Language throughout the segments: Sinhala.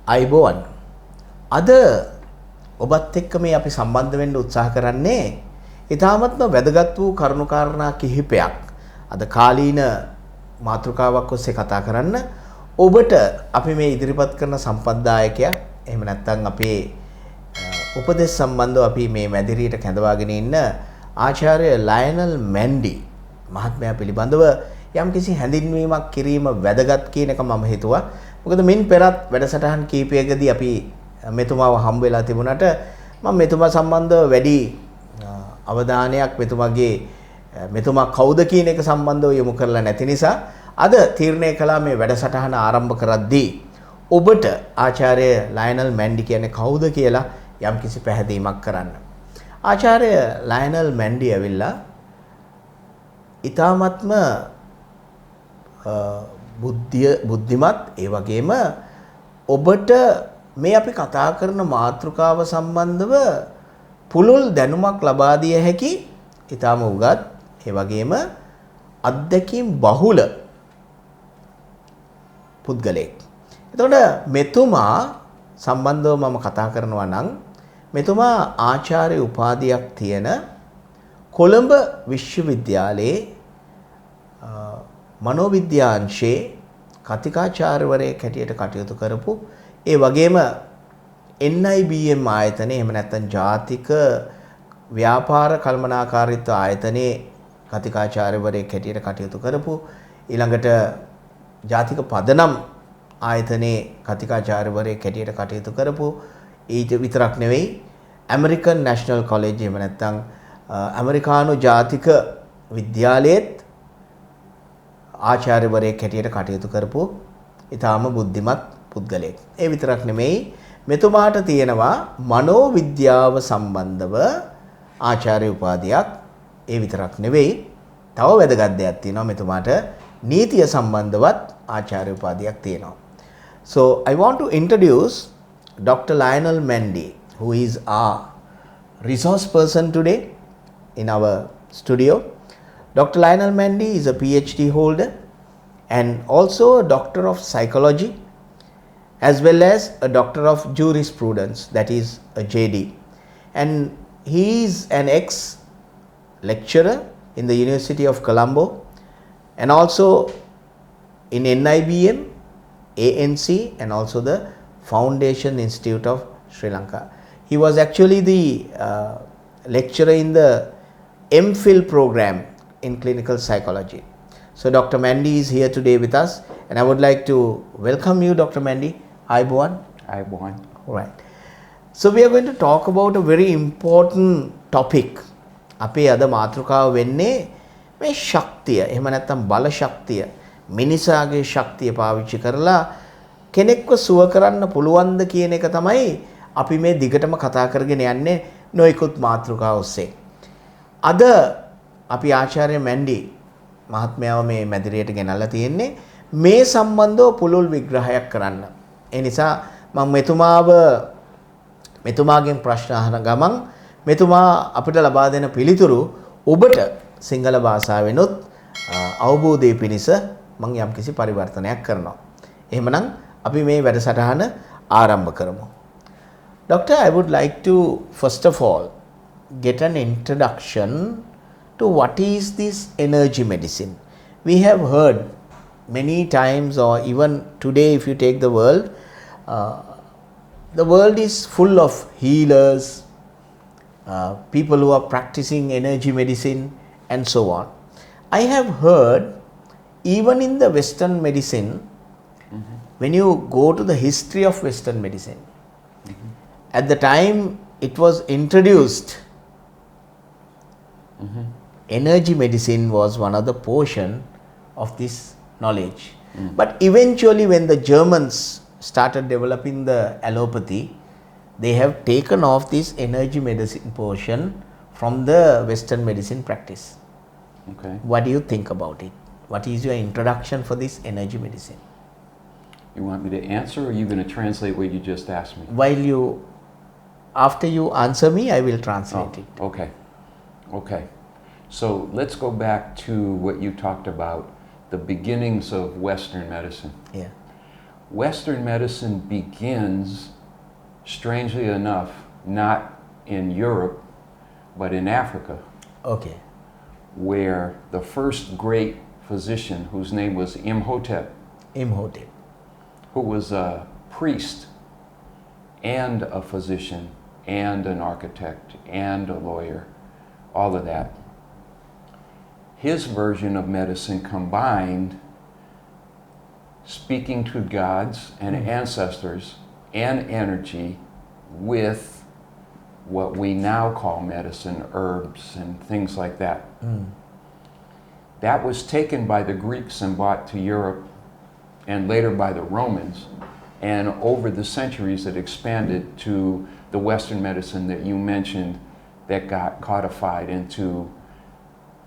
අයිබෝවන් අද ඔබත් එක්ක මේ අපි සම්බන්ධ වෙන්න උත්සාහ කරන්නේ ඊටාත්ම වැදගත් වූ කරුණාකාරණා කිහිපයක් අද කාලීන මාතෘකාවක් ඔස්සේ කතා කරන්න ඔබට අපි මේ ඉදිරිපත් කරන සම්පත්දායකයා එහෙම නැත්නම් අපේ උපදෙස් සම්බන්ධව අපි මේ මැදිරියට කැඳවාගෙන ඉන්න ආචාර්ය ලයනල් මැන්ඩි මහත්මයා පිළිබඳව යම්කිසි හැඳින්වීමක් කිරීම වැදගත් කියන එක මම හිතුවා. මොකද මින් පෙරත් වැඩසටහන් කීපයකදී අපි මෙතුමාව හම්බ වෙලා තිබුණාට මම මෙතුමා සම්බන්ධව වැඩි අවධානයක් මෙතුමා කවුද කියන එක සම්බන්ධව යොමු කරලා නැති නිසා අද තීරණය කළා මේ වැඩසටහන ආරම්භ කරද්දී ඔබට ආචාර්ය ලයනල් මැන්ඩි කියන්නේ කවුද කියලා යම්කිසි පැහැදීමක් කරන්න. ආචාර්ය ලයනල් මැන්ඩි ඇවිල්ලා ඊ타ත්ම බුද්ධිමත් ඒ වගේම ඔබට මේ අපි කතා කරන මාතෘකාව සම්බන්ධව පුළුල් දැනුමක් ලබා දිය හැකි ඊටාම උගත් ඒ වගේම අත්දැකීම් බහුල පුද්ගලෙක්. එතකොට මෙතුමා සම්බන්ධව මම කතා කරනවා නම් මෙතුමා ආචාර්ය උපාධියක් තියෙන කොළඹ විශ්වවිද්‍යාලයේ මනෝවිද්‍යාංශයේ කතිකාචාර්යවරයෙක් හැටියට කටයුතු කරපු ඒ වගේම NIBM ආයතනයේ එහෙම නැත්නම් ජාතික ව්‍යාපාර කළමනාකාරීත්ව ආයතනයේ කතිකාචාර්යවරයෙක් හැටියට කටයුතු කරපු ඊළඟට ජාතික පදනම් ආයතනයේ කතිකාචාර්යවරයෙක් හැටියට කටයුතු කරපු ඊට විතරක් නෙවෙයි ඇමරිකන් නැෂනල් කොලෙජ් එහෙම නැත්නම් ඇමරිකානු ජාතික විද්‍යාලයේත් ආචාර්යවරයෙක් හැටියට කටයුතු කරපු ඊටාම බුද්ධිමත් පුද්ගලයෙක්. ඒ විතරක් නෙමෙයි මෙතුමාට තියෙනවා මනෝවිද්‍යාව සම්බන්ධව ආචාර්ය උපාධියක්. ඒ විතරක් නෙවෙයි තව වැදගත් දෙයක් තියෙනවා මෙතුමාට නීතිය සම්බන්ධවත් ආචාර්ය උපාධියක් තියෙනවා. So I want to introduce Dr. Lionel Mandy, who is our resource person today in our studio. Dr. Lionel Mandy is a PhD holder and also a doctor of psychology as well as a doctor of jurisprudence, that is a JD. And he is an ex-lecturer in the University of Colombo and also in NIBM, ANC and also the Foundation Institute of Sri Lanka. He was actually the lecturer in the MPhil program in clinical psychology. So Dr. Mandy is here today with us and I would like to welcome you, Dr. Mandy. Hi, Bhuvan. Hi, Bhuvan. All right. So we are going to talk about a very important topic. අපේ අද මාතෘකාව වෙන්නේ මේ ශක්තිය. එහෙම නැත්නම් බල ශක්තිය. මිනිසාගේ ශක්තිය පාවිච්චි කරලා කෙනෙක්ව සුව කරන්න පුළුවන්ද කියන එක තමයි අපි මේ දිගටම කතා කරගෙන යන්නේ නොයෙකුත් මාතෘකා ඔස්සේ. අද අපි ආචාර්ය මැන්ඩි මහත්මයාව මේ මැදිරියට ගෙනල්ලා තියෙන්නේ මේ සම්බන්ධව පුළුල් විග්‍රහයක් කරන්න. ඒ නිසා මම මෙතුමාගෙන් ප්‍රශ්න අහන ගමන් මෙතුමා අපිට ලබා දෙන පිළිතුරු ඔබට සිංහල භාෂාවෙනුත් අවබෝධය පිණිස මම යම්කිසි පරිවර්තනයක් කරනවා. එහෙමනම් අපි මේ වැඩසටහන ආරම්භ කරමු. Doctor, I would like to first of all get an introduction to what is this energy medicine. We have heard many times, or even today if you take the world is full of healers, people who are practicing energy medicine and so on. I have heard even in the Western medicine, when you go to the history of Western medicine, at the time it was introduced, energy medicine was one of the portion of this knowledge. But eventually when the Germans started developing the allopathy, they have taken off this energy medicine portion from the Western medicine practice. Okay. What do you think about it? What is your introduction for this energy medicine? You want me to answer or are you going to translate what you just asked me? After you answer me, I will translate it. Okay. Okay. So let's go back to what you talked about, the beginnings of Western medicine. Yeah. Western medicine begins, strangely enough, not in Europe, but in Africa, Okay. where the first great physician, whose name was Imhotep, Imhotep. who was a priest and a physician and an architect and a lawyer, all of that. His version of medicine combined speaking to gods and ancestors and energy with what we now call medicine, herbs and things like that. That was taken by the Greeks and brought to Europe and later by the Romans. And over the centuries, it expanded to the Western medicine that you mentioned that got codified into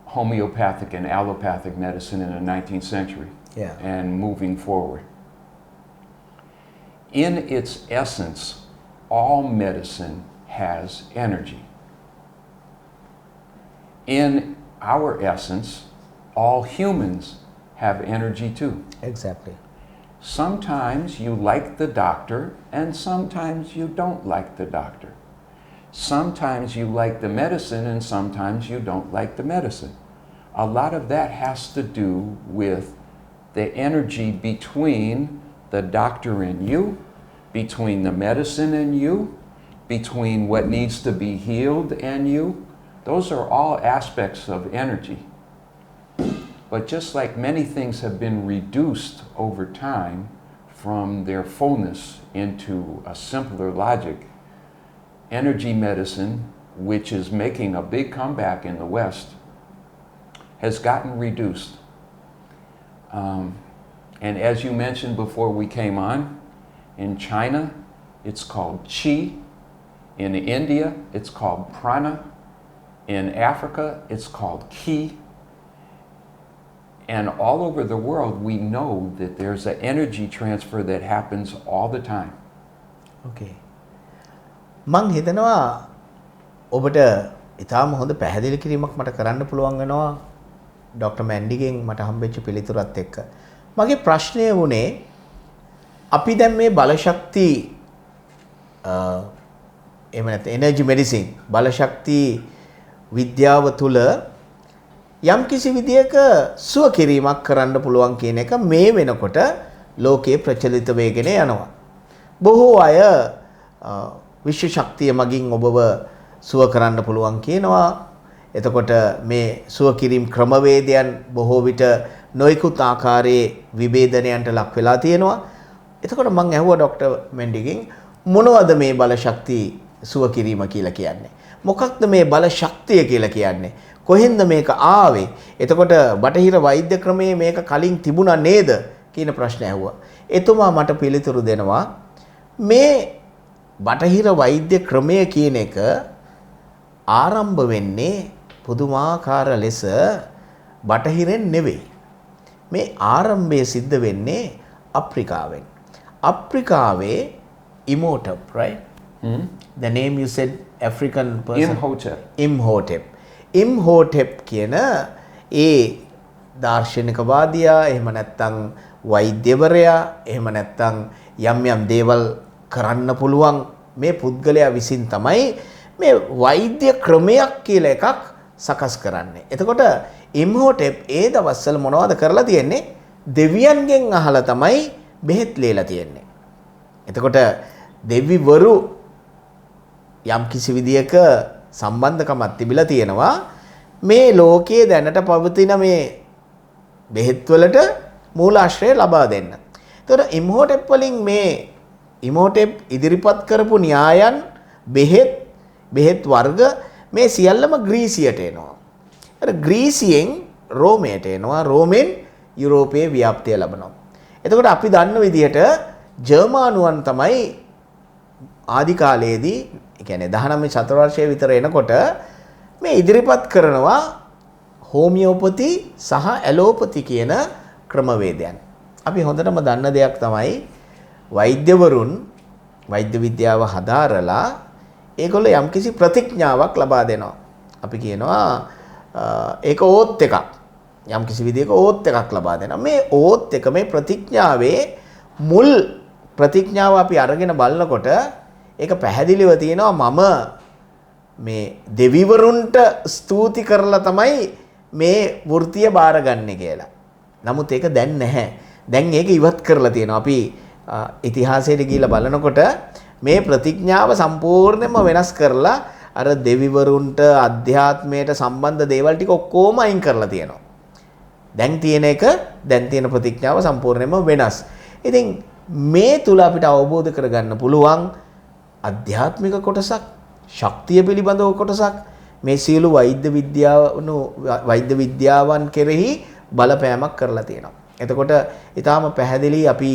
homeopathic and allopathic medicine in the 19th century. Yeah. And moving forward. In its essence, all medicine has energy. In our essence, all humans have energy too. Exactly. Sometimes you like the doctor and sometimes you don't like the doctor. Sometimes you like the medicine and sometimes you don't like the medicine. A lot of that has to do with the energy between the doctor and you, between the medicine and you, between what needs to be healed and you. Those are all aspects of energy. But just like many things have been reduced over time from their fullness into a simpler logic, energy medicine, which is making a big comeback in the West, has gotten reduced. And as you mentioned before we came on, in China, it's called Qi. In India, it's called Prana. In Africa, it's called Ki. And all over the world, we know that there's an energy transfer that happens all the time. Okay. මං හිතනවා ඔබට ඉතාම හොඳ පැහැදිලි කිරීමක් මට කරන්න පුළුවන් වෙනවා ඩොක්ටර් මැන්ඩිගෙන් මට හම්බෙච්ච පිළිතුරත් එක්ක. මගේ ප්‍රශ්නය වුණේ අපි දැන් මේ බලශක්ති එහෙම නැත්නම් එනර්ජි මෙඩිසින් බලශක්ති විද්‍යාව තුළ යම් කිසි විදියක සුව කිරීමක් කරන්න පුළුවන් කියන එක මේ වෙනකොට ලෝකයේ ප්‍රචලිත වෙගෙන යනවා. බොහෝ අය විශ්ව ශක්තිය මගින් ඔබව සුව කරන්න පුළුවන් කියනවා. එතකොට මේ සුව කිරීම ක්‍රමවේදයන් බොහෝ විට නොයෙකුත් ආකාරයේ විභේදනයන්ට ලක් වෙලා තියෙනවා. එතකොට මම ඇහුවා ડોક્ટર මෙන්ඩිගෙන් මොනවද මේ බලශක්ති සුව කිරීම කියලා කියන්නේ? මොකක්ද මේ බලශක්තිය කියලා කියන්නේ? කොහෙන්ද මේක ආවේ? එතකොට බටහිර වෛද්‍ය ක්‍රමයේ මේක කලින් තිබුණා නේද කියන ප්‍රශ්න ඇහුවා. එතුමා මට පිළිතුරු දෙනවා මේ බටහිර වෛද්‍ය ක්‍රමය කියන එක ආරම්භ වෙන්නේ පුදුමාකාර ලෙස බටහිරෙන් නෙවෙයි. මේ ආරම්භය සිද්ධ වෙන්නේ අප්‍රිකාවෙන්. අප්‍රිකාවේ Imhotep, right? The name you said African person. Imhotep. Imhotep. Imhotep කියන ඒ දාර්ශනිකවාදියා එහෙම නැත්නම් වෛද්‍යවරයා එහෙම නැත්නම් යම් යම් දේවල් කරන්න පුළුවන් මේ පුද්ගලයා විසින් තමයි මේ වෛද්‍ය ක්‍රමයක් කියලා එකක් සකස් කරන්නේ. එතකොට Imhotep ඒ දවස්වල මොනවද කරලා තියෙන්නේ? දෙවියන්ගෙන් අහලා තමයි බෙහෙත් ලියලා තියෙන්නේ. එතකොට දෙවිවරු යම් කිසි විදියක සම්බන්ධකමක් තිබිලා තියෙනවා මේ ලෝකයේ දැනට පවතින මේ බෙහෙත් වලට මූලාශ්‍රය ලබා දෙන්න. එතකොට Imhotep වලින් මේ Imhotep ඉදිරිපත් කරපු න්‍යායන් බෙහෙත් වර්ග මේ සියල්ලම ග්‍රීසියට එනවා. අර ග්‍රීසියෙන් රෝමයට එනවා. රෝමෙන් යුරෝපයේ ව්‍යාප්තිය ලබනවා. එතකොට අපි දන්න විදිහට ජර්මානුවන් තමයි ආදි කාලයේදී ඒ කියන්නේ 19 ශතවර්ෂයේ විතර එනකොට මේ ඉදිරිපත් කරනවා හෝමියෝපති සහ ඇලෝපති කියන ක්‍රමවේදයන්. අපි හොඳටම දන්න දෙයක් තමයි වෛද්‍යවරුන් වෛද්‍ය විද්‍යාව හදාරලා ඒගොල්ලෝ යම්කිසි ප්‍රතිඥාවක් ලබා දෙනවා. අපි කියනවා ඒක ඕත් එකක්. යම්කිසි විදිහක ඕත් එකක් ලබා දෙනවා. මේ ඕත් එක මේ ප්‍රතිඥාවේ මුල් ප්‍රතිඥාව අපි අරගෙන බලනකොට ඒක පැහැදිලිව තියෙනවා මම මේ දෙවිවරුන්ට ස්තුති කරලා තමයි මේ වෘත්තිය බාරගන්නේ කියලා. නමුත් ඒක දැන් නැහැ. දැන් ඒක ඉවත් කරලා තියෙනවා. අපි ඉතිහාසයට ගිහිල්ලා බලනකොට මේ ප්‍රතිඥාව සම්පූර්ණයෙන්ම වෙනස් කරලා අර දෙවිවරුන්ට අධ්‍යාත්මයට සම්බන්ධ දේවල් ටික ඔක්කොම අයින් කරලා තියෙනවා. දැන් තියෙන ප්‍රතිඥාව සම්පූර්ණයෙන්ම වෙනස්. ඉතින් මේ තුල අපිට අවබෝධ කරගන්න පුළුවන් අධ්‍යාත්මික කොටසක්, ශක්තිය පිළිබඳව කොටසක්, මේ සියලු වෛද්‍ය විද්‍යාවන් කෙරෙහි බලපෑමක් කරලා තියෙනවා. එතකොට ඊටාම පැහැදිලි අපි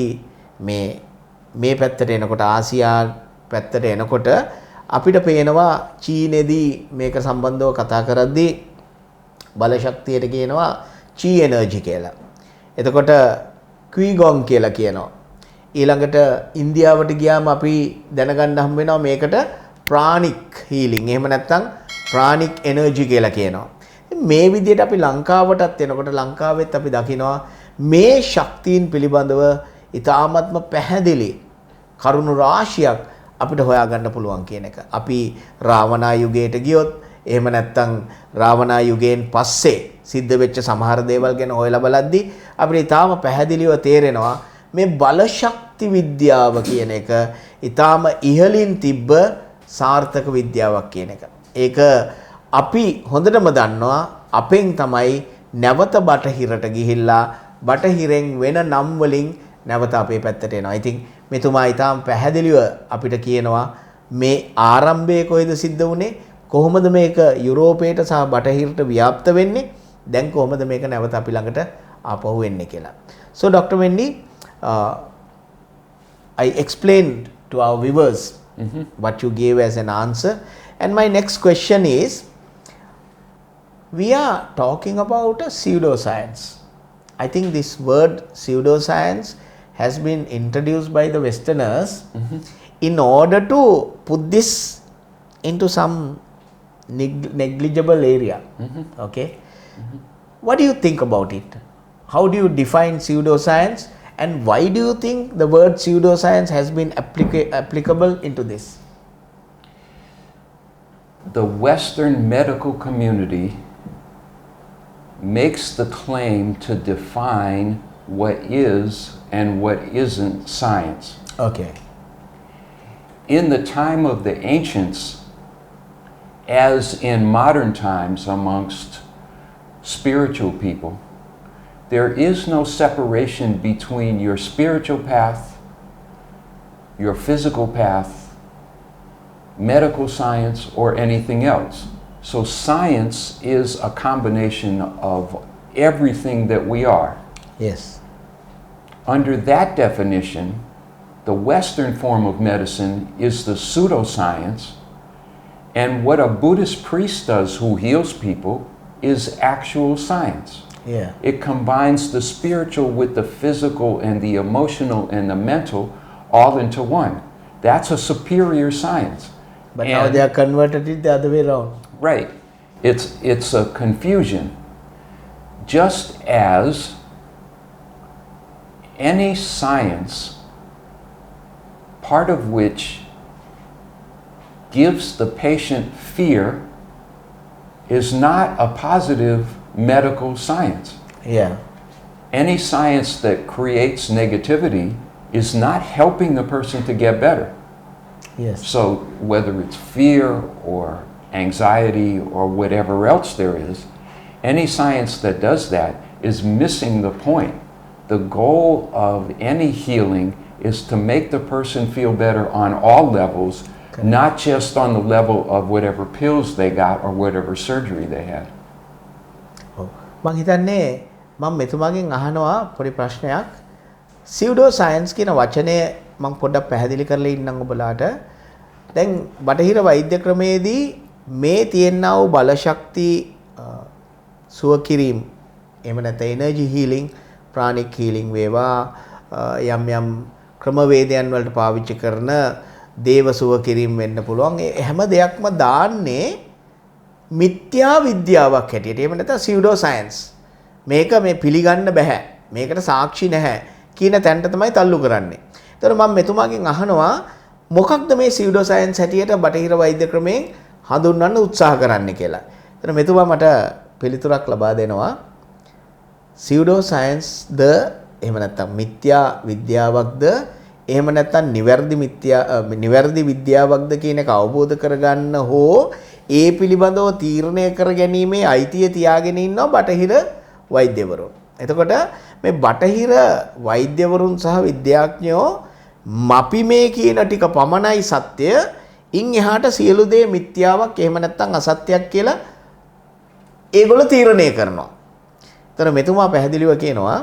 මේ පැත්තට එනකොට ආසියා පැත්තට එනකොට අපිට පේනවා චීනේදී මේක සම්බන්ධව කතා කරද්දී බල ශක්තියට කියනවා චී එනර්ජි කියලා. එතකොට ක්විගොන් කියලා කියනවා. ඊළඟට ඉන්දියාවට ගියාම අපි දැනගන්න හම්බ වෙනවා මේකට ප්‍රාණික් හීලින්. එහෙම නැත්නම් ප්‍රාණික් එනර්ජි කියලා කියනවා. මේ විදිහට අපි ලංකාවටත් එනකොට ලංකාවෙත් අපි දකිනවා මේ ශක්තියින් පිළිබඳව ඊ타ත්ම පැහැදිලි කරුණු රාශියක් අපිට හොයාගන්න පුළුවන් කියන එක. අපි රාවණා යුගයට ගියොත් එහෙම නැත්නම් රාවණා යුගයෙන් පස්සේ සිද්ධ වෙච්ච සමහර දේවල් ගැන හොයලා බලද්දී අපිට ඊටාම පැහැදිලිව තේරෙනවා මේ බල ශක්ති විද්‍යාව කියන එක ඊටාම ඉහළින් තිබ්බ සාර්ථක විද්‍යාවක් කියන එක. ඒක අපි හොඳටම දන්නවා අපෙන් තමයි නැවත බටහිරට ගිහිල්ලා බටහිරෙන් වෙන නම් වලින් නැවත අපේ පැත්තට එනවා. ඉතින් මෙතුමා ඊටාම පැහැදිලිව අපිට කියනවා මේ ආරම්භයේ කොහෙද සිද්ධ වුනේ? කොහොමද මේක යුරෝපයට සහ බටහිරට ව්‍යාප්ත වෙන්නේ? දැන් කොහොමද මේක නැවත අපි ළඟට ආපහු එන්නේ කියලා. So Dr. Mandy, I explained to our viewers what you gave as an answer, and my next question is, we are talking about a pseudoscience. I think this word pseudoscience has been introduced by the Westerners in order to put this into some negligible area. Okay. What do you think about it? How do you define pseudoscience, and why do you think the word pseudoscience has been applicable into this? The Western medical community makes the claim to define what is and what isn't science. Okay. In the time of the ancients, as in modern times amongst spiritual people, there is no separation between your spiritual path, your physical path, medical science, or anything else. So science is a combination of everything that we are. Yes. Under that definition, the Western form of medicine is the pseudoscience, and what a Buddhist priest does who heals people is actual science. Yeah. It combines the spiritual with the physical and the emotional and the mental all into one. That's a superior science. But now they are converted it the other way around. Right. It's a confusion. Just as any science, part of which gives the patient fear, is not a positive medical science. Yeah. Any science that creates negativity is not helping the person to get better. Yes. So whether it's fear or anxiety or whatever else there is, any science that does that is missing the point. The goal of any healing is to make the person feel better on all levels, not just on the level of whatever pills they got or whatever surgery they had. මම හිතන්නේ මම මෙතුමාගෙන් අහනවා පොඩි ප්‍රශ්නයක්. pseudoscience කියන වචනය මම පොඩ්ඩක් පැහැදිලි කරලා ඉන්නම් ඔබලාට. දැන් බටහිර වෛද්‍ය ක්‍රමයේදී මේ තියෙනා වූ බල ශක්ති සුව කිරීම, එහෙම නැත්නම් එනර්ජි හීලින්, ප්‍රාණික් හීලින් වේවා, යම් යම් ක්‍රමවේදයන් වලට පාවිච්චි කරන දේව සුව කිරීම වෙන්න පුළුවන්. ඒ හැම දෙයක්ම දාන්නේ මිත්‍යා විද්‍යාවක් හැටියට. එහෙම නැත්නම් pseudoscience. මේක මේ පිළිගන්න බෑ. මේකට සාක්ෂි නැහැ කියන තැනට තමයි තල්ලු කරන්නේ. ඒතර මම මෙතුමාගෙන් අහනවා මොකක්ද මේ සියුඩෝ සයන්ස් හැටියට බටහිර වෛද්‍ය ක්‍රමයෙන් හඳුන්වන්න උත්සාහ කරන්නේ කියලා. ඒතර මෙතුමා මට පිළිතුරක් ලබා දෙනවා. සියුඩෝ සයන්ස්ද එහෙම නැත්නම් මිත්‍යා විද්‍යාවක්ද එහෙම නැත්නම් නිවැරදි විද්‍යාවක්ද කියන එක අවබෝධ කරගන්න හෝ ඒ පිළිබඳව තීරණය කර ගැනීමේ අයිතිය තියාගෙන ඉන්නවා බටහිර වෛද්‍යවරුන්. එතකොට මේ බටහිර වෛද්‍යවරුන් සහ විද්‍යාඥයෝ අපි මේ කියන ටික පමණයි සත්‍ය, ඉන් එහාට සියලු දේ මිත්‍යාවක් එහෙම නැත්නම් අසත්‍යයක් කියලා ඒගොල්ලෝ තීරණය කරනවා. ඒතර මෙතුමා පැහැදිලිව කියනවා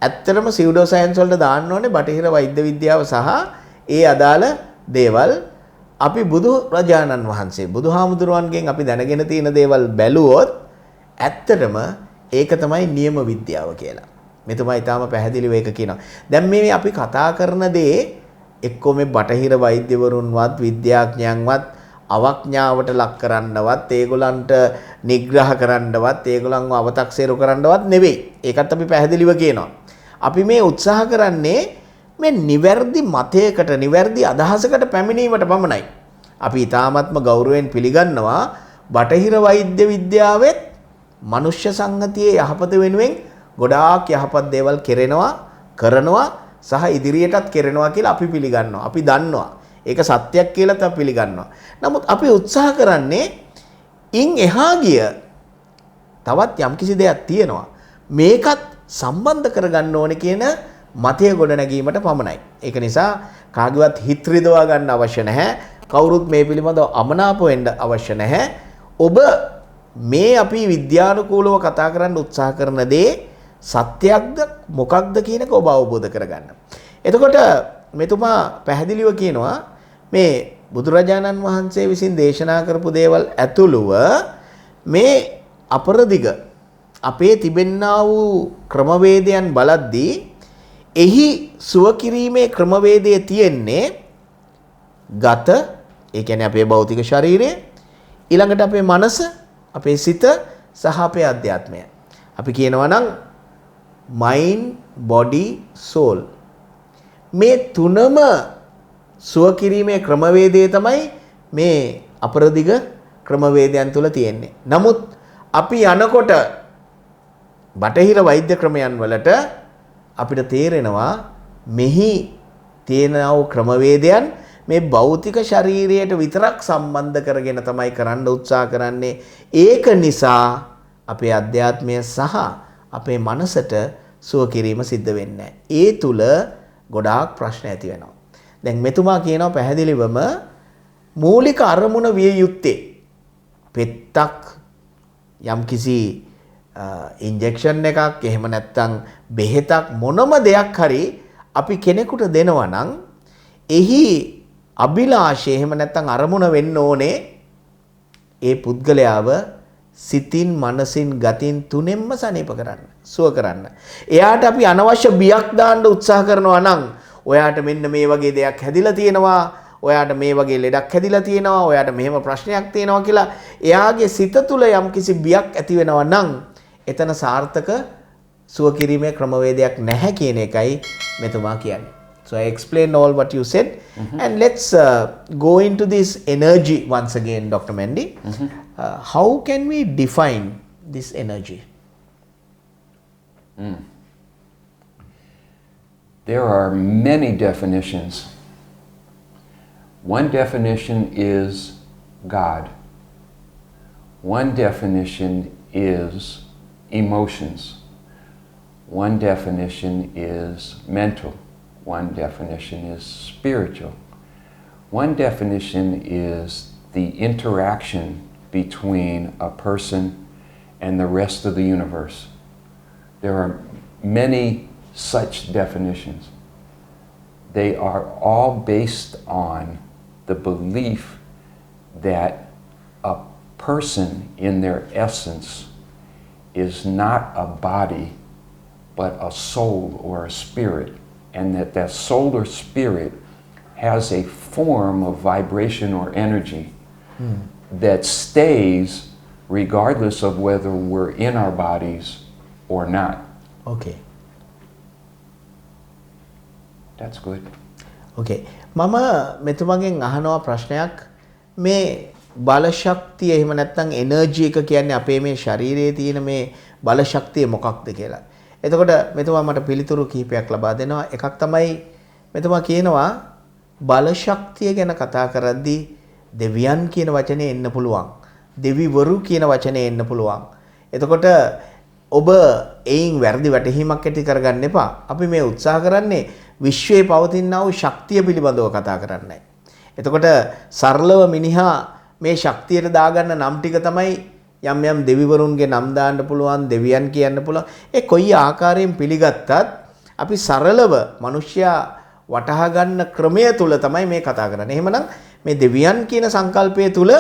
ඇත්තටම සියුඩෝ සයන්ස් වලට දාන්න ඕනේ බටහිර වෛද්‍ය විද්‍යාව සහ ඒ අදාළ දේවල් අපි බුදු රජාණන් වහන්සේ බුදුහාමුදුරුවන්ගෙන් අපි දැනගෙන තියෙන දේවල් බැලුවොත් ඇත්තටම ඒක තමයි නියම විද්‍යාව කියලා. මෙතුමා ඊටාම පැහැදිලිව ඒක කියනවා. දැන් මේ අපි කතා කරන දේ එක්කෝ මේ බටහිර වෛද්‍යවරුන්වත් විද්‍යාඥයන්වත් අවඥාවට ලක් කරන්නවත් ඒගොල්ලන්ට නිග්‍රහ කරන්නවත් ඒගොල්ලන්ව අව탁සේරු කරන්නවත් නෙවෙයි. ඒකත් අපි පැහැදිලිව කියනවා. අපි මේ උත්සාහ කරන්නේ මේ නිවැරදි මතයකට නිවැරදි අදහසකට පැමිණීමට පමණයි. අපි ඊ타ත්ම ගෞරවයෙන් පිළිගන්නවා බටහිර වෛද්‍ය විද්‍යාවෙත් මනුෂ්‍ය සංහතියේ යහපත වෙනුවෙන් ගොඩාක් යහපත් දේවල් කරනවා සහ ඉදිරියටත් කරනවා කියලා අපි පිළිගන්නවා. අපි දන්නවා. ඒක සත්‍යයක් කියලා තමයි පිළිගන්නවා. නමුත් අපි උත්සාහ කරන්නේ ඉන් එහා ගිය තවත් යම්කිසි දෙයක් තියෙනවා. මේකත් සම්බන්ධ කරගන්න ඕනේ කියන මතය ගොඩනැගීමට පමණයි. ඒක නිසා කාගේවත් හිත රිදවා ගන්න අවශ්‍ය නැහැ. කවුරුත් මේ පිළිබඳව අමනාප වෙන්න අවශ්‍ය නැහැ. ඔබ මේ අපි විද්‍යානුකූලව කතා කරන්න උත්සාහ කරන දේ සත්‍යයක්ද මොකක්ද කියන එක ඔබ අවබෝධ කරගන්න. එතකොට මෙතුමා පැහැදිලිව කියනවා මේ බුදුරජාණන් වහන්සේ විසින් දේශනා කරපු දේවල් ඇතුළුව මේ අපරදිග අපේ තිබෙන්නා වූ ක්‍රමවේදයන් බලද්දී එහි සුව කිරීමේ ක්‍රමවේදයේ තියෙන්නේ ගත, ඒ කියන්නේ අපේ භෞතික ශරීරය, ඊළඟට අපේ මනස, අපේ සිත සහ අපේ අධ්‍යාත්මය. අපි කියනවා නම් mind, body, soul. මේ තුනම සුව කිරීමේ ක්‍රමවේදය තමයි මේ අපරදිග ක්‍රමවේදයන් තුල තියෙන්නේ. නමුත් අපි යනකොට බටහිර වෛද්‍ය ක්‍රමයන් වලට අපිට තේරෙනවා මෙහි තියෙන ක්‍රමවේදයන් මේ භෞතික ශරීරයට විතරක් සම්බන්ධ කරගෙන තමයි කරන්න උත්සාහ කරන්නේ. ඒක නිසා අපේ අධ්‍යාත්මය සහ අපේ මනසට සුව කිරීම සිද්ධ වෙන්නේ නැහැ. ඒ තුල ගොඩාක් ප්‍රශ්න ඇති වෙනවා. දැන් මෙතුමා කියනවා පැහැදිලිවම මූලික අරමුණ විය යුත්තේ පෙත්තක් යම්කිසි ඉන්ජෙක්ෂන් එකක් එහෙම නැත්නම් බෙහෙතක් මොනම දෙයක් හරි අපි කෙනෙකුට දෙනවා නම් එහි අභිලාෂය එහෙම නැත්නම් අරමුණ වෙන්න ඕනේ ඒ පුද්ගලයාව සිතින් මනසින් ගතින් තුනෙන්ම සනීප කරන්න, සුව කරන්න. එයාට අපි අනවශ්‍ය බියක් දාන්න උත්සාහ කරනවා නම් ඔයාට මෙන්න මේ වගේ දෙයක් හැදිලා තියෙනවා, ඔයාට මේ වගේ ලෙඩක් හැදිලා තියෙනවා, ඔයාට මෙහෙම ප්‍රශ්නයක් තියෙනවා කියලා එයාගේ සිත තුළ යම්කිසි බියක් ඇති වෙනවා නම් එතන සාර්ථක සුව කිරීමේ ක්‍රමවේදයක් නැහැ කියන එකයි මෙතුමා කියන්නේ. So I explained all what you said, and let's go into this energy once again, Dr. Mandy. How can we define this energy? There are many definitions. One definition is God. One definition is emotions. One definition is mental. One definition is spiritual. One definition is the interaction between a person and the rest of the universe. There are many such definitions. They are all based on the belief that a person in their essence is not a body but a soul or a spirit, and that soul or spirit has a form of vibration or energy that stays regardless of whether we're in our bodies or not. Okay. That's good. Okay. මම මෙතුමගෙන් අහනවා ප්‍රශ්නයක් මේ බල ශක්තිය එහෙම නැත්නම් එනර්ජි එක කියන්නේ අපේ මේ ශරීරයේ තියෙන මේ බල ශක්තිය මොකක්ද කියලා. එතකොට මෙතුමා මට පිළිතුරු කිහිපයක් ලබා දෙනවා. එකක් තමයි මෙතුමා කියනවා බල ශක්තිය ගැන කතා කරද්දී දෙවියන් කියන වචනේ එන්න පුළුවන්. දෙවිවරු කියන වචනේ එන්න පුළුවන්. එතකොට ඔබ එයින් වැරදි වැටහීමක් ඇති කරගන්න එපා. අපි මේ උත්සාහ කරන්නේ විශ්වයේ පවතිනා වූ ශක්තිය පිළිබඳව කතා කරන්නයි. එතකොට සරලව මිනිහා මේ ශක්තියට දාගන්න නම් ටික තමයි යම් යම් දෙවිවරුන්ගේ නම් දාන්න පුළුවන්, දෙවියන් කියන්න පුළුවන්. ඒ කොයි ආකාරයෙන් පිළිගත්තත් අපි සරලව මිනිස්සයා වටහා ගන්න ක්‍රමය තුල තමයි මේ කතා කරන්නේ. එහෙමනම් මේ දෙවියන් කියන සංකල්පය තුල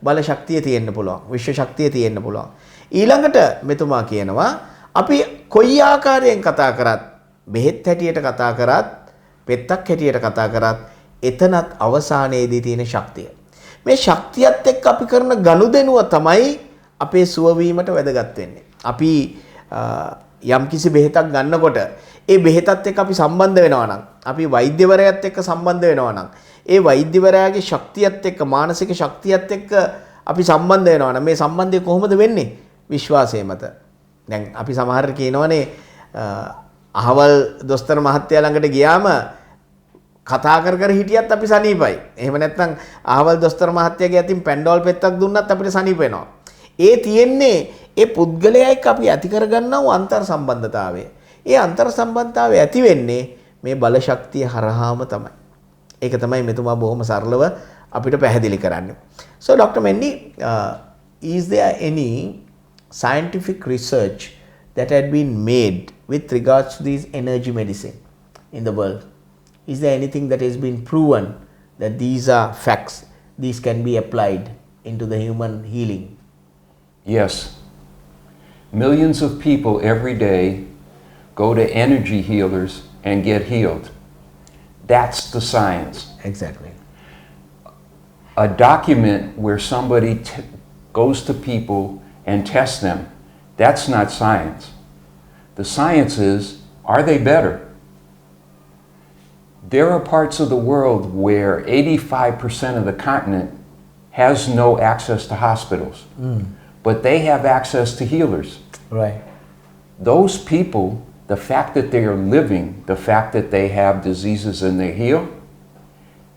බල ශක්තිය තියෙන්න පුළුවන්. විශ්ව ශක්තිය තියෙන්න පුළුවන්. ඊළඟට මෙතුමා කියනවා අපි කොයි ආකාරයෙන් කතා කරත්, බෙහෙත් හැටියට කතා කරත්, පෙත්තක් හැටියට කතා කරත් එතනත් අවසානයේදී තියෙන ශක්තිය. මේ ශක්තියත් එක්ක අපි කරන ගනුදෙනුව තමයි අපේ සුවවීමට වැදගත් වෙන්නේ. අපි යම්කිසි බෙහෙතක් ගන්නකොට ඒ බෙහෙතත් එක්ක අපි සම්බන්ධ වෙනවා නම්, අපි වෛද්‍යවරයාත් එක්ක සම්බන්ධ වෙනවා නම්, ඒ වෛද්‍යවරයාගේ ශක්තියත් එක්ක, මානසික ශක්තියත් එක්ක අපි සම්බන්ධ වෙනවා නම් මේ සම්බන්ධය කොහොමද වෙන්නේ? විශ්වාසය මත. දැන් අපි සමහර කියනවනේ අහවල් දොස්තර මහත්තයා ළඟට ගියාම කතා කර හිටියත් අපි සනීපයි. එහෙම නැත්නම් අහවල් දොස්තර මහත්තයාගේ අතින් පැන්ඩෝල් පෙත්තක් දුන්නත් අපිට සනීප වෙනවා. ඒ තියෙන්නේ ඒ පුද්ගලයා එක්ක අපි ඇති කරගන්නා වූ අන්තර් සම්බන්ධතාවය. ඒ අන්තර් සම්බන්ධතාවය ඇති වෙන්නේ මේ බල ශක්තිය හරහාම තමයි. ඒක තමයි මෙතුමා බොහොම සරලව අපිට පැහැදිලි කරන්නේ. So Dr. Mandy, is there any scientific research that had been made with regards to these energy medicine in the world? Is there anything that has been proven that these are facts, these can be applied into the human healing? Yes. Millions of people every day go to energy healers and get healed. That's the science. Exactly. A document where somebody goes to people and tests them, that's not science. The science is, are they better? There are parts of the world where 85% of the continent has no access to hospitals, but they have access to healers. Right. Those people, the fact that they are living, the fact that they have diseases and they heal,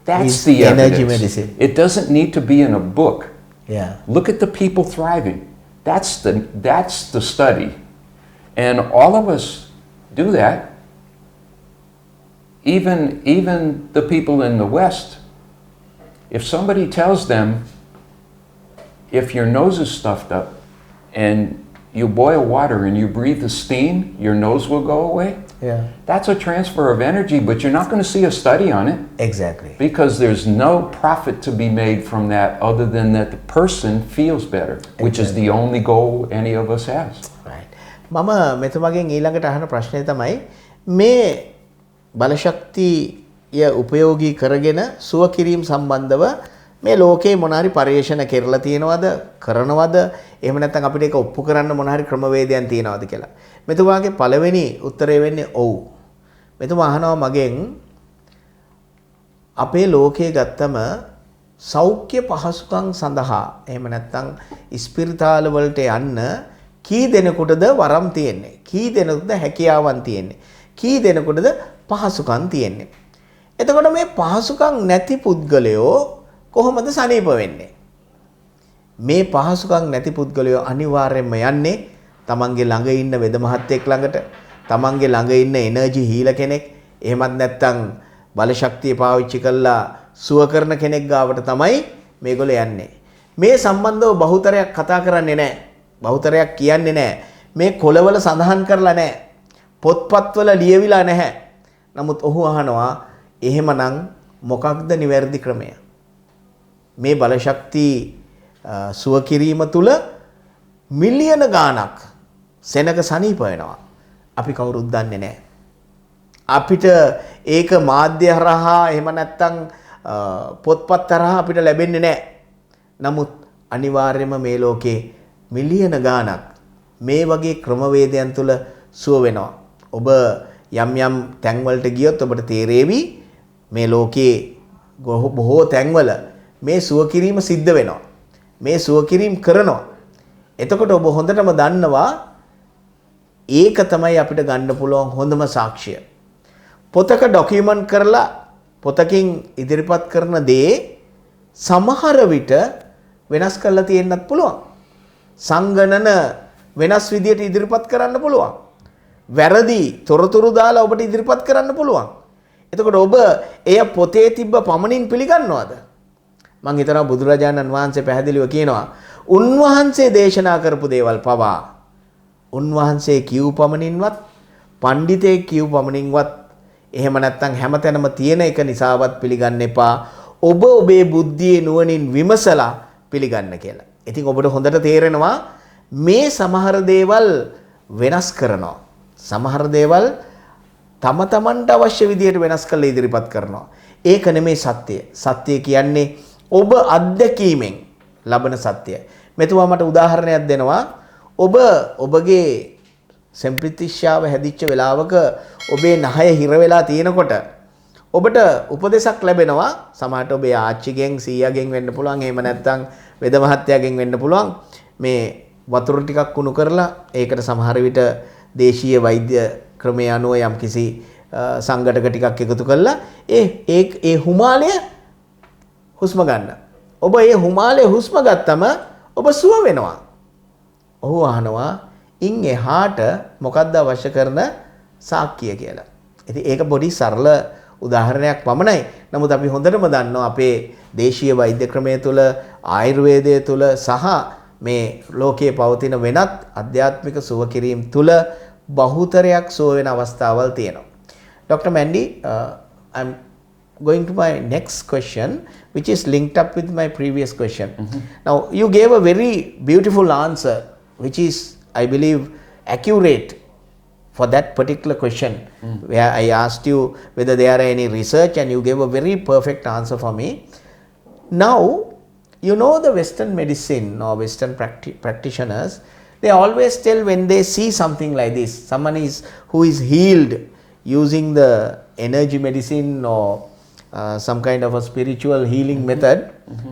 that's Is the energy evidence. medicine. It doesn't need to be in a book. Yeah. Look at the people thriving. That's the study. And all of us do that. Even the people in the West, if somebody tells them, if your nose is stuffed up and you boil water and you breathe the steam, your nose will go away. Yeah. That's a transfer of energy, but you're not going to see a study on it. Exactly. Because there's no profit to be made from that other than that the person feels better, which is the only goal any of us has. Right. මම මෙතුමගෙන් ඊළඟට අහන ප්‍රශ්නේ තමයි මේ බලශක්තිය උපයෝගී කරගෙන සුව කිරීම සම්බන්ධව මේ ලෝකේ මොනාරි පරිශන කෙරලා තියෙනවද, කරනවද, එහෙම නැත්නම් අපිට ඒක ඔප්පු කරන්න මොනාරි ක්‍රමවේදයන් තියෙනවද කියලා. මෙතුමාගේ පළවෙනි උත්තරය වෙන්නේ ඔව්. මෙතුමා අහනවා මගෙන් අපේ ලෝකයේ ගත්තම සෞඛ්‍ය පහසුකම් සඳහා එහෙම නැත්නම් ස්පිරිතාල වලට යන්න කී දෙනෙකුටද වරම් තියෙන්නේ? කී දෙනෙකුටද හැකියාවන් තියෙන්නේ? කී දෙනෙකුටද පහසුකම් තියෙන්නේ? එතකොට මේ පහසුකම් නැති පුද්ගලයෝ කොහොමද සනීප වෙන්නේ? මේ පහසුකම් නැති පුද්ගලයෝ අනිවාර්යයෙන්ම යන්නේ තමන්ගේ ළඟ ඉන්න වෙද මහත්තයෙක් ළඟට, තමන්ගේ ළඟ ඉන්න එනර්ජි හීල කෙනෙක්, එහෙමත් නැත්නම් බල ශක්තිය පාවිච්චි කරලා සුව කරන කෙනෙක් ගාවට තමයි මේගොල්ලෝ යන්නේ. මේ සම්බන්ධව බහුතරයක් කතා කරන්නේ නැහැ. බහුතරයක් කියන්නේ නැහැ. මේ කොළවල සඳහන් කරලා නැහැ. පොත්පත්වල ලියවිලා නැහැ. නමුත් ඔහු අහනවා එහෙමනම් මොකක්ද නිවැරදි ක්‍රමය? මේ බල ශක්තිය සුව කිරීම තුල මිලියන ගාණක් සෙනග සනීප වෙනවා. අපි කවුරුත් දන්නේ නැහැ. අපිට ඒක මාධ්‍ය හරහා එහෙම නැත්නම් පොත්පත් හරහා අපිට ලැබෙන්නේ නැහැ. නමුත් අනිවාර්යයෙන්ම මේ ලෝකේ මිලියන ගාණක් මේ වගේ ක්‍රමවේදයන් තුල සුව වෙනවා. ඔබ යම් තැන්වලට ගියොත් ඔබට තේරෙවි මේ ලෝකයේ බොහෝ තැන්වල මේ සුව කිරීම සිද්ධ වෙනවා. මේ සුව කිරීම කරනවා. එතකොට ඔබ හොඳටම දන්නවා ඒක තමයි අපිට ගන්න පුළුවන් හොඳම සාක්ෂිය. පොතක ડોකියුමන්ට් කරලා පොතකින් ඉදිරිපත් කරන දේ සමහර විට වෙනස් කරලා තියෙන්නත් පුළුවන්. සංගණන වෙනස් විදියට ඉදිරිපත් කරන්න පුළුවන්. වැරදි තොරතුරු දාලා ඔබට ඉදිරිපත් කරන්න පුළුවන්. එතකොට ඔබ එය පොතේ තිබ්බ පමණින් පිළිගන්නවද? මම හිතනවා බුදුරජාණන් වහන්සේ පැහැදිලිව කියනවා උන්වහන්සේ දේශනා කරපු දේවල් පවා උන්වහන්සේ කියූ පමණින්වත් පඬිතේ කියූ පමණින්වත් එහෙම නැත්නම් හැමතැනම තියෙන එක නිසාවත් පිළිගන්න එපා. ඔබ ඔබේ බුද්ධියේ නුවණින් විමසලා පිළිගන්න කියලා. ඉතින් ඔබට හොඳට තේරෙනවා මේ සමහර දේවල් වෙනස් කරනවා. සමහර දේවල් තම තමන්ට අවශ්‍ය විදියට වෙනස් කරලා ඉදිරිපත් කරනවා. ඒක නෙමේ සත්‍යය. සත්‍යය කියන්නේ ඔබ අත්දැකීමෙන් ලබන සත්‍යය. මෙතුමා මට උදාහරණයක් දෙනවා. ඔබ ඔබගේ සම්ප්‍රතිශ්‍යාව හැදිච්ච වෙලාවක ඔබේ නහය හිර වෙලා තියෙනකොට ඔබට උපදේශක් ලැබෙනවා. සමහරට ඔබේ ආච්චිගෙන් සීයාගෙන් වෙන්න පුළුවන්. එහෙම නැත්නම් වෙද මහත්තයාගෙන් වෙන්න පුළුවන්. මේ වතුර ටිකක් කුණු කරලා ඒකට සමහර විට දේශීය වෛද්‍ය ක්‍රමයේ අනුව යම්කිසි සංඝටක ටිකක් එකතු කරලා ඒ හුමාලය හුස්ම ගන්න. ඔබ ඒ හුමාලය හුස්ම ගත්තම ඔබ සුව වෙනවා. ඔහු අහනවා ඉන් එහාට මොකක්ද අවශ්‍ය කරන සාක්කිය කියලා. ඉතින් ඒක පොඩි සරල උදාහරණයක් පමණයි. නමුත් අපි හොඳටම දන්නවා අපේ දේශීය වෛද්‍ය ක්‍රමය තුළ ආයුර්වේදය තුළ සහ මේ ලෝකයේ පවතින වෙනත් අධ්‍යාත්මික සුව කිරීම තුළ බහුතරයක් සුව වෙන අවස්ථාවල් තියෙනවා. Dr. Mandy, I'm going to my next question, which is linked up with my previous question. Now, you gave a very beautiful answer, which is, I believe, accurate for that particular question, where I asked you whether there are any research, and you gave a very perfect answer for me. Now, you know the Western medicine or Western practitioners, they always tell when they see something like this, someone who is healed using the energy medicine or some kind of a spiritual healing method,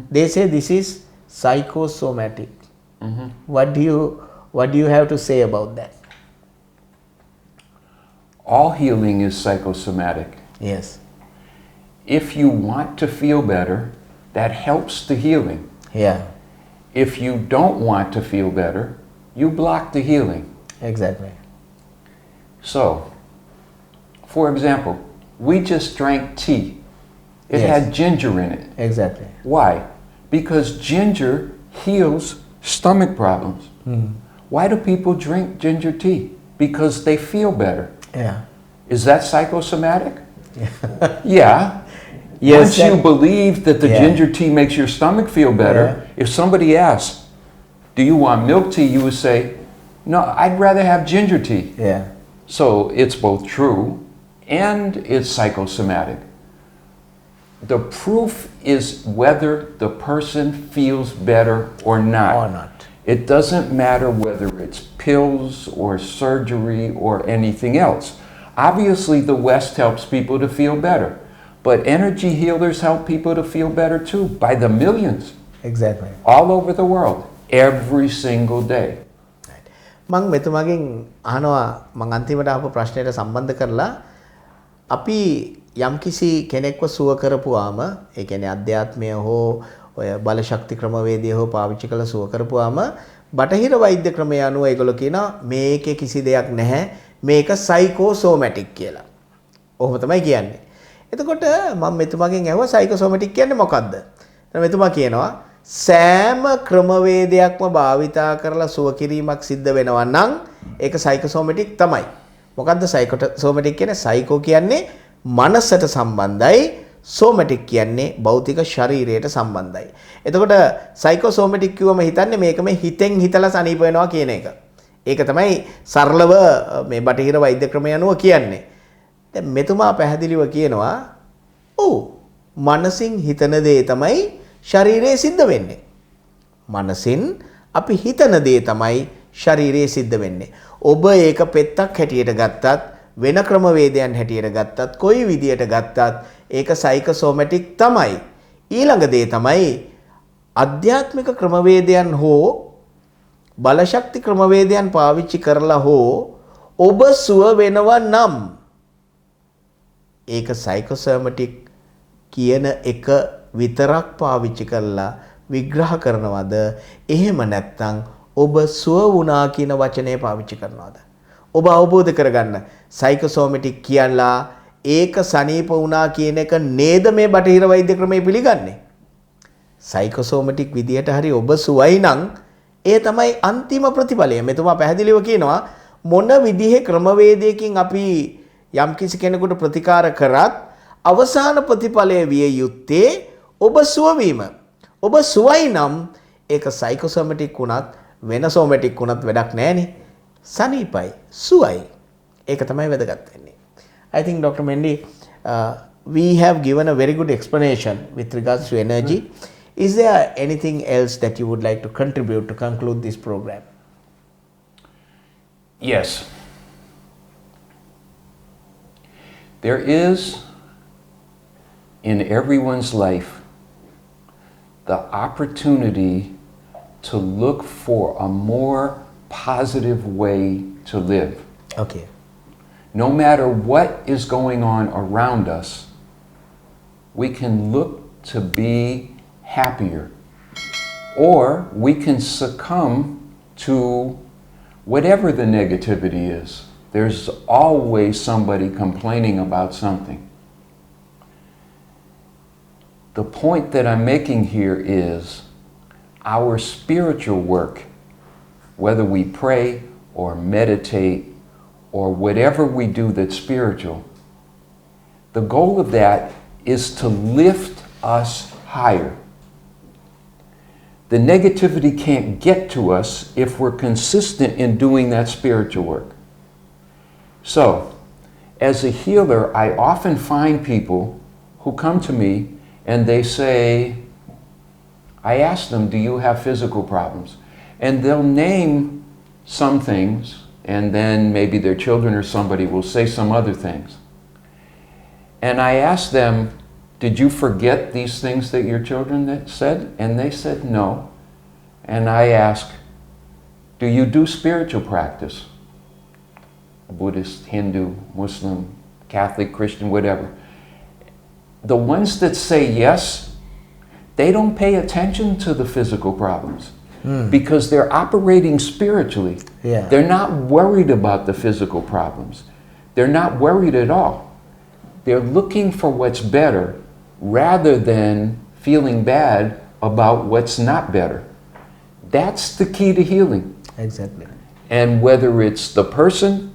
they say this is psychosomatic. What do you have to say about that? All healing is psychosomatic. Yes. If you want to feel better, that helps the healing. Yeah. If you don't want to feel better, you block the healing. Exactly. So, for example, we just drank tea. It Yes. had ginger in it. Exactly. Why? Because ginger heals stomach problems. Why do people drink ginger tea? Because they feel better. Yeah. Is that psychosomatic? Yeah. Yes, Once you believe that the Yeah. ginger tea makes your stomach feel better, if somebody asks, do you want milk tea? You would say, no, I'd rather have ginger tea. Yeah. So it's both true and it's psychosomatic. The proof is whether the person feels better or not. Or not. It doesn't matter whether it's pills or surgery or anything else. Obviously, the West helps people to feel better, but energy healers help people to feel better too, by the millions, Exactly. all over the world, every single day. මං මෙතුමාගෙන් අහනවා මං අන්තිමට ආපු ප්‍රශ්නයට සම්බන්ධ කරලා අපි යම්කිසි කෙනෙක්ව සුව කරපුවාම ඒ කියන්නේ අධ්‍යාත්මය හෝ ඔය බල ශක්ති ක්‍රමවේදය හෝ පාවිච්චි කළ සුව කරපුවාම බටහිර වෛද්‍ය ක්‍රමය අනුව ඒගොල්ලෝ කියනවා මේකේ කිසි දෙයක් නැහැ මේක සයිකෝසෝමැටික් කියලා. ඔහොම තමයි කියන්නේ. එතකොට මම මෙතුමාගෙන් ඇහුවා සයිකෝසෝමැටික් කියන්නේ මොකක්ද? මෙතුමා කියනවා සෑම ක්‍රමවේදයක්ම භාවිතා කරලා සුව කිරීමක් සිද්ධ වෙනවා නම් ඒක සයිකෝසෝමැටික් තමයි. මොකද්ද සයිකෝසෝමැටික් කියන්නේ? සයිකෝ කියන්නේ මනසට සම්බන්ධයි, සෝමැටික් කියන්නේ භෞතික ශරීරයට සම්බන්ධයි. එතකොට සයිකෝසෝමැටික් කිව්වම හිතන්නේ මේක මේ හිතෙන් හිතලා සනීප වෙනවා කියන එක. ඒක තමයි සරලව මේ බටහිර වෛද්‍ය ක්‍රමය අනුව කියන්නේ. දැන් මෙතුමා පැහැදිලිව කියනවා ඔව් මනසින් හිතන දේ තමයි ශරීරයේ සිද්ධ වෙන්නේ. මනසින් අපි හිතන දේ තමයි ශරීරයේ සිද්ධ වෙන්නේ. ඔබ ඒක පෙත්තක් හැටියට ගත්තත් වෙන ක්‍රමවේදයන් හැටියට ගත්තත් කොයි විදියට ගත්තත් ඒක සයිකෝසොමැටික් තමයි. ඊළඟ දේ තමයි අධ්‍යාත්මික ක්‍රමවේදයන් හෝ බලශක්ති ක්‍රමවේදයන් පාවිච්චි කරලා හෝ ඔබ සුව වෙනවා නම් ඒක සයිකෝසොමැටික් කියන එක විතරක් පාවිච්චි කරලා විග්‍රහ කරනවද? එහෙම නැත්නම් ඔබ සුව වුණා කියන වචනේ පාවිච්චි කරනවද? ඔබ අවබෝධ කරගන්න සයිකෝසොමැටික් කියලා ඒක සනීප වුණා කියන එක නේද මේ බටහිර වෛද්‍ය ක්‍රමයේ පිළිගන්නේ? සයිකෝසොමැටික් විදියට හරි ඔබ සුවයි නම් ඒ තමයි අන්තිම ප්‍රතිඵලය. මෙතුමා පැහැදිලිව කියනවා මොන විදිහේ ක්‍රමවේදයකින් අපි යම්කිසි කෙනෙකුට ප්‍රතිකාර කරත් අවසාන ප්‍රතිඵලය විය යුත්තේ ඔබ සුව වීම. ඔබ සුවයි නම් ඒක සයිකෝසොමැටික් වුණත් වෙන සොමැටික් වුණත් වැඩක් නැහැනේ. සනීපයි සුවයි. ඒක තමයි වැදගත් වෙන්නේ. I think Dr. Mandy, we have given a very good explanation with regards to energy. Is there anything else that you would like to contribute to conclude this program? Yes. There is in everyone's life the opportunity to look for a more positive way to live. Okay. No matter what is going on around us, we can look to be happier, or we can succumb to whatever the negativity is. There's always somebody complaining about something. The point that I'm making here is our spiritual work, whether we pray or meditate or whatever we do that's spiritual, the goal of that is to lift us higher. The negativity can't get to us if we're consistent in doing that spiritual work. So, as a healer, I often find people who come to me and they say, I ask them, do you have physical problems? And they'll name some things, and then maybe their children or somebody will say some other things. And I ask them, did you forget these things that your children said? And they said no. And I ask, do you do spiritual practice? Buddhist, Hindu, Muslim, Catholic, Christian, whatever. The ones that say yes, they don't pay attention to the physical problems because they're operating spiritually. Yeah. They're not worried about the physical problems. They're not worried at all. They're looking for what's better rather than feeling bad about what's not better. That's the key to healing. Exactly. And whether it's the person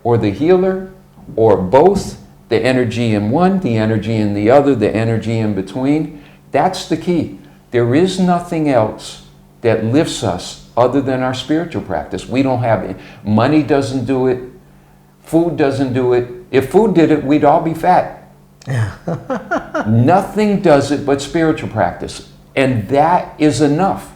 or the healer or both, the energy in one, the energy in the other, the energy in between, that's the key. There is nothing else that lifts us other than our spiritual practice. We don't have it. Money doesn't do it. Food doesn't do it. If food did it, we'd all be fat. Nothing does it but spiritual practice. And that is enough.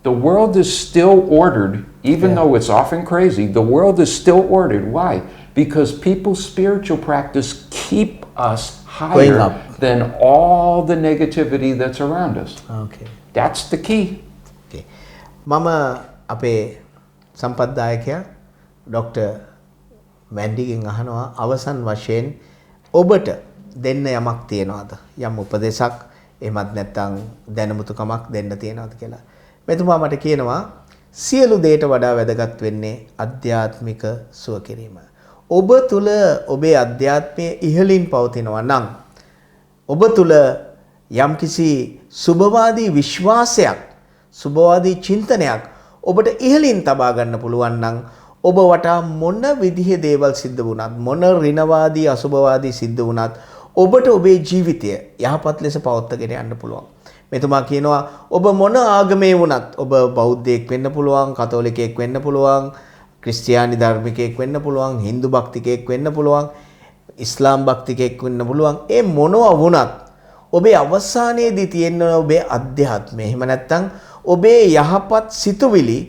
The world is still ordered, even though it's often crazy, the world is still ordered. Why? Because people's spiritual practice keep us higher than all the negativity that's around us. Okay. That's the key. Okay. මම අපේ සම්පත්දායකයා ඩොක්ටර් මැන්ඩිගෙන් අහනවා අවසන් වශයෙන් ඔබට දෙන්න යමක් තියනවාද? යම් උපදේශක් එහෙමත් නැත්නම් දැනුමුතුකමක් දෙන්න තියනවාද කියලා. මෙතුමා මට කියනවා සියලු දේට වඩා වැදගත් වෙන්නේ අධ්‍යාත්මික සුව කිරීම. ඔබ තුල ඔබේ අධ්‍යාත්මය ඉහළින් පවතිනවා නම් ඔබ තුල යම්කිසි සුභවාදී විශ්වාසයක් සුභවාදී චින්තනයක් ඔබට ඉහළින් තබා ගන්න පුළුවන් නම් ඔබ වටා මොන විදිහේ දේවල් සිද්ධ වුණත් මොන ඍණවාදී අසුභවාදී සිද්ධ වුණත් ඔබට ඔබේ ජීවිතය යහපත් ලෙස පවත්වාගෙන යන්න පුළුවන්. මෙතුමා කියනවා ඔබ මොන ආගමේ වුණත් ඔබ බෞද්ධයෙක් වෙන්න පුළුවන්, කතෝලිකයෙක් වෙන්න පුළුවන්, ක්‍රිස්තියානි ධර්මිකයෙක් වෙන්න පුළුවන්, හින්දු භක්තිකයෙක් වෙන්න පුළුවන්, ඉස්ලාම් භක්තිකයෙක් වෙන්න පුළුවන්. ඒ මොනවා වුණත් ඔබේ අවසානයේදී තියෙන ඔබේ අධ්‍යාත්මය එහෙම නැත්නම් ඔබේ යහපත් සිතුවිලි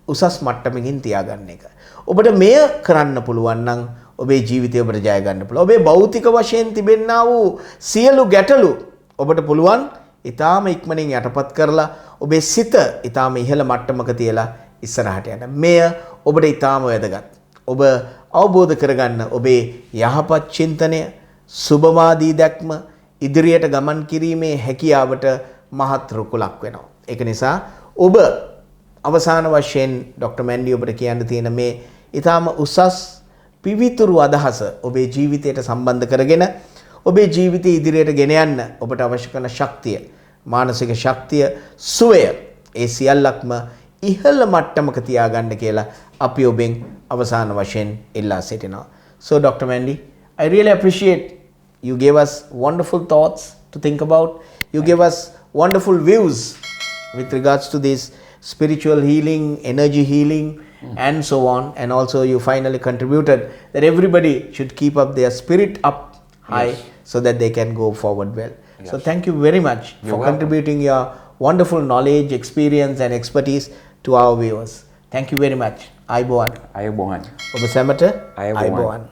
උසස් මට්ටමකින් තියාගන්න එක. ඔබට මෙය කරන්න පුළුවන් නම් ඔබේ ජීවිතය ඔබට ජය ගන්න පුළුවන්. ඔබේ භෞතික වශයෙන් තිබෙන්නා වූ සියලු ගැටලු ඔබට පුළුවන් ඊටාම ඉක්මනින් යටපත් කරලා ඔබේ සිත ඊටාම ඉහළ මට්ටමක තියලා ඉස්සරහට යන්න. මෙය ඔබට ඊටාම වැදගත්. ඔබ අවබෝධ කරගන්න ඔබේ යහපත් චින්තනය, සුබවාදී දැක්ම ඉදිරියට ගමන් කිරීමේ හැකියාවට මහත් රුකුලක් වෙනවා. ඒක නිසා ඔබ අවසාන වශයෙන් ඩොක්ටර් මැන්ඩි ඔබට කියන්න තියෙන මේ ඊටාම උසස් පිවිතුරු අදහස ඔබේ ජීවිතයට සම්බන්ධ කරගෙන ඔබේ ජීවිතය ඉදිරියට ගෙන යන්න ඔබට අවශ්‍ය කරන ශක්තිය, මානසික ශක්තිය, සුවය ඒ සියල්ලක්ම ඉහළ මට්ටමක තියාගන්න කියලා අපි ඔබෙන් අවසාන වශයෙන් ඉල්ලා සිටිනවා. So Dr. Mandy, I really appreciate you gave us wonderful thoughts to think about. You gave us wonderful views with regards to this spiritual healing, energy healing, and so on. And also you finally contributed that everybody should keep up their spirit up high so that they can go forward well. So thank you very much for contributing your wonderful knowledge, experience and expertise to our viewers. Thank you very much. Ayubowan. Ayubowan. ඔබ සැමට Ayubowan.